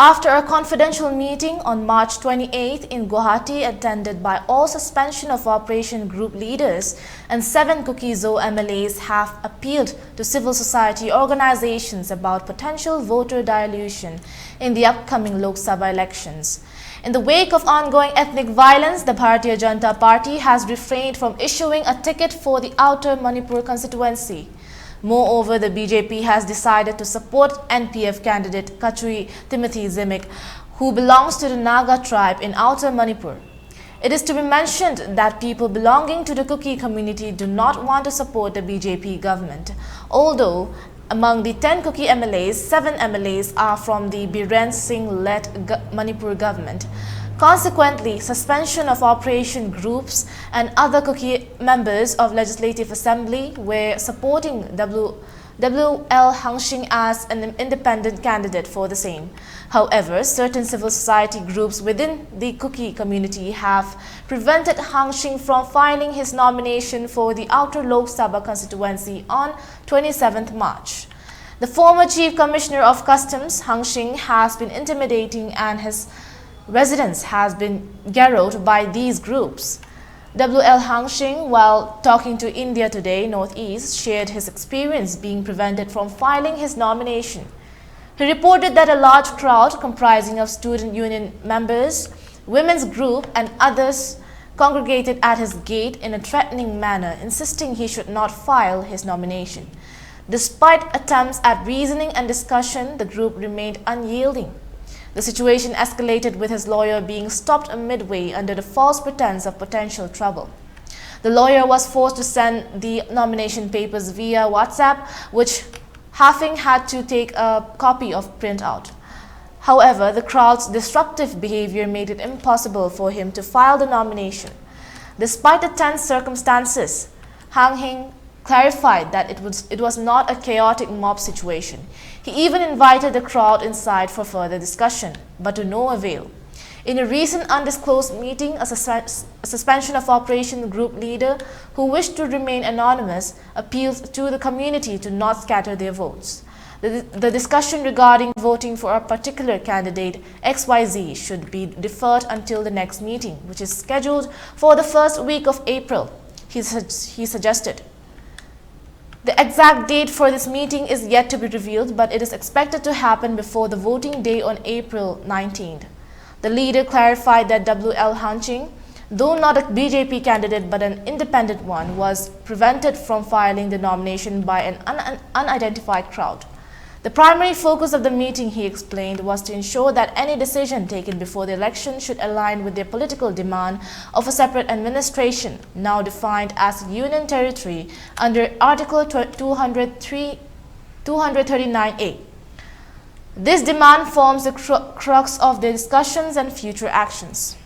After a confidential meeting on March 28 in Guwahati attended by all suspension of operation group leaders and 7 Kuki ZO MLAs have appealed to civil society organizations about potential voter dilution in the upcoming Lok Sabha elections. In the wake of ongoing ethnic violence, the Bharatiya Janata Party has refrained from issuing a ticket for the outer Manipur constituency. Moreover, the BJP has decided to support NPF candidate Kuki ZO, who belongs to the Naga tribe in Outer Manipur. It is to be mentioned that people belonging to the Kuki community do not want to support the BJP government, although among the 10 Kuki MLAs, 7 MLAs are from the Biren Singh-led Manipur government. Consequently, suspension of operation groups and other Kuki members of Legislative Assembly were supporting W.L. Hangshing as an independent candidate for the same. However, certain civil society groups within the Kuki community have prevented Hangshing from filing his nomination for the Outer Lok Sabha constituency on 27th March. The former Chief Commissioner of Customs, Hangshing, has been intimidating and his residence has been garrowed by these groups. W.L. Hangshing, while talking to India Today Northeast, shared his experience being prevented from filing his nomination. He reported that a large crowd comprising of student union members, women's group and others congregated at his gate in a threatening manner, insisting he should not file his nomination. Despite attempts at reasoning and discussion, the group remained unyielding. The situation escalated with his lawyer being stopped midway under the false pretense of potential trouble. The lawyer was forced to send the nomination papers via WhatsApp, which Hafing had to take a copy of printout. However, the crowd's disruptive behavior made it impossible for him to file the nomination. Despite the tense circumstances, Hangshing clarified that it was not a chaotic mob situation. He even invited the crowd inside for further discussion, but to no avail. In a recent undisclosed meeting, a suspension of operation group leader who wished to remain anonymous appealed to the community to not scatter their votes. The discussion regarding voting for a particular candidate XYZ should be deferred until the next meeting, which is scheduled for the first week of April, he suggested. The exact date for this meeting is yet to be revealed, but it is expected to happen before the voting day on April 19th. The leader clarified that W.L. Hangshing, though not a BJP candidate but an independent one, was prevented from filing the nomination by an unidentified crowd. The primary focus of the meeting, he explained, was to ensure that any decision taken before the election should align with their political demand of a separate administration, now defined as Union Territory under Article 239A. This demand forms the crux of their discussions and future actions.